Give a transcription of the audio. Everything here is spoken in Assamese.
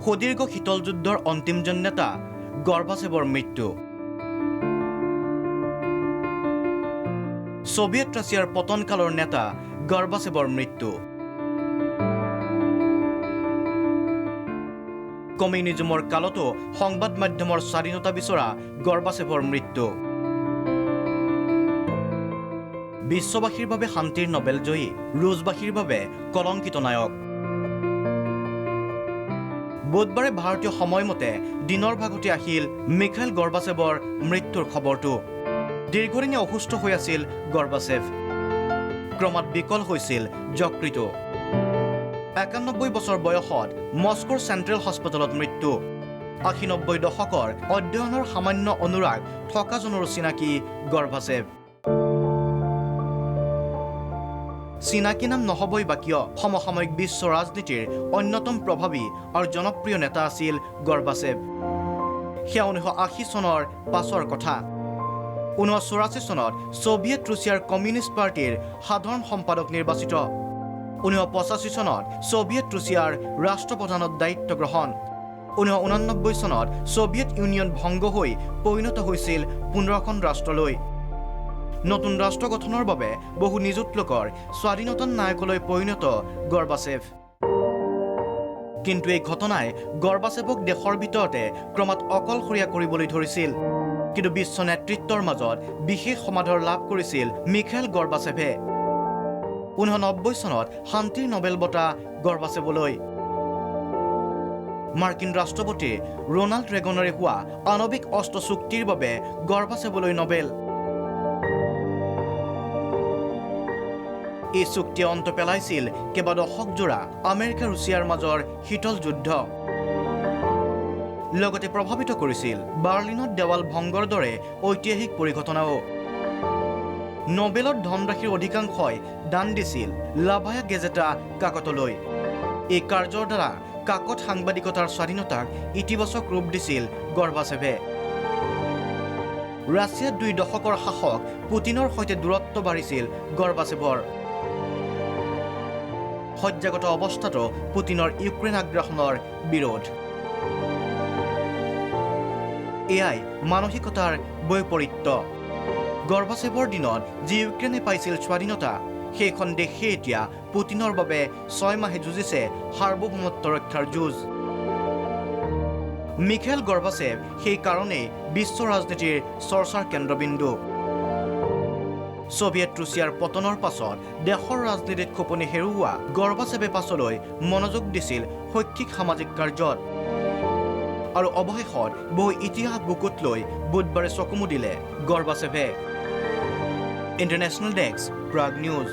সুদীৰ্ঘ শীতল যুদ্ধৰ অন্তিমজন নেতা গৰ্বাচেভৰ মৃত্যু। সোভিয়েট ৰাছিয়াৰ পতনকালৰ নেতা গৰ্বাচেভৰ মৃত্যু। কমিউনিজমৰ কালতো সংবাদ মাধ্যমৰ স্বাধীনতা বিচৰা গৰ্বাচেভৰ মৃত্যু। বিশ্ববাসীৰ বাবে শান্তিৰ নোবেল জয়ী, ৰুছবাসীৰ বাবে কলংকিত নায়ক। বুধবাৰে ভাৰতীয় সময়মতে দিনৰ ভাগতে আহিল মিখাইল গৰ্বাচেভৰ মৃত্যুৰ খবৰটো। দীৰ্ঘদিনীয়া অসুস্থ হৈ আছিল গৰ্বাচেভ। ক্ৰমাৎ বিকল হৈছিল যকৃত। ৯১ বছৰ বয়সত মস্কোৰ চেণ্ট্ৰেল হস্পিটেলত মৃত্যু। ৮০-৯০ দশকৰ অধ্যয়নৰ সামান্য অনুৰাগ থকাজনৰো চিনাকি গৰ্বাচেভ। চিনাকি নাম নহবই বা কিয়, সমসাময়িক বিশ্ব ৰাজনীতিৰ অন্যতম প্ৰভাৱী আৰু জনপ্ৰিয় নেতা আছিল গৰ্বাচেভ। সেয়া ১৯৮০ চনৰ পাছৰ কথা। ১৯৮৪ চনত ছোভিয়েট ৰুছিয়াৰ কমিউনিষ্ট পাৰ্টীৰ সাধাৰণ সম্পাদক নিৰ্বাচিত। ১৯৮৫ চনত ছোভিয়েট ৰুছিয়াৰ ৰাষ্ট্ৰপ্ৰধানৰ দায়িত্ব গ্ৰহণ। ১৯৮৯ চনত ছোভিয়েট ইউনিয়ন ভংগ হৈ পৰিণত হৈছিল ১৫খন ৰাষ্ট্ৰলৈ। নতুন ৰাষ্ট্ৰ গঠনৰ বাবে বহু নিযুত লোকৰ স্বাধীনতাৰ নায়কলৈ পৰিণত গৰ্বাচেভ। কিন্তু এই ঘটনাই গৰ্বাচেভক দেশৰ ভিতৰতে ক্ৰমাৎ অকলশৰীয়া কৰিবলৈ ধৰিছিল। কিন্তু বিশ্ব নেতৃত্বৰ মাজত বিশেষ সমাদৰ লাভ কৰিছিল মিখাইল গৰ্বাচেভে। ১৯৯০ চনত শান্তিৰ নোবেল বঁটা গৰ্বাচেভলৈ। মাৰ্কিন ৰাষ্ট্ৰপতি ৰোনাল্ড ৰেগনেৰে হোৱা আণৱিক অস্ত্ৰ চুক্তিৰ বাবে গৰ্বাচেভলৈ নোবেল। এই চুক্তিয়ে অন্ত পেলাইছিল কেইবা দশকজোৰা আমেৰিকা ৰুছিয়াৰ মাজৰ শীতল যুদ্ধ। লগতে প্ৰভাৱিত কৰিছিল বাৰ্লিনত দেৱাল ভংগৰ দৰে ঐতিহাসিক পৰিঘটনাও। নোবেলৰ ধনৰাশিৰ অধিকাংশই দান দিছিল লাভায়া গেজেটা কাকতলৈ। এই কাৰ্যৰ দ্বাৰা কাকত সাংবাদিকতাৰ স্বাধীনতাক ইতিবাচক ৰূপ দিছিল গৰ্বাচেভে। ৰাছিয়াত ২ দশকৰ শাসক পুটিনৰ সৈতে দূৰত্ব বাঢ়িছিল গৰ্বাচেভৰ। সজ্জাগত অৱস্থাতো পুটিনৰ ইউক্ৰেইন আগ্ৰাসনৰ বিৰোধ। এয়াই মানসিকতাৰ বৈপৰীত্য। গৰ্বাচেভৰ দিনত যি ইউক্ৰেইনে পাইছিল স্বাধীনতা, সেইখন দেশে এতিয়া পুটিনৰ বাবে ৬ মাহে যুঁজিছে সাৰ্বভৌমত্ব ৰক্ষাৰ যুঁজ। মিখাইল গৰ্বাচেভ সেই কাৰণেই বিশ্ব ৰাজনীতিৰ চৰ্চাৰ কেন্দ্ৰবিন্দু। ছোভিয়েট ৰুছিয়াৰ পতনৰ পাছত দেশৰ ৰাজনীতিত খোপনি হেৰুওৱা গৰ্বাচেভে পাছলৈ মনোযোগ দিছিল শৈক্ষিক সামাজিক কাৰ্যত। আৰু অৱশেষত বহু ইতিহাস বুকুত লৈ বুধবাৰে চকু মুদিলে গৰ্বাচেভে। International desk, Prag news.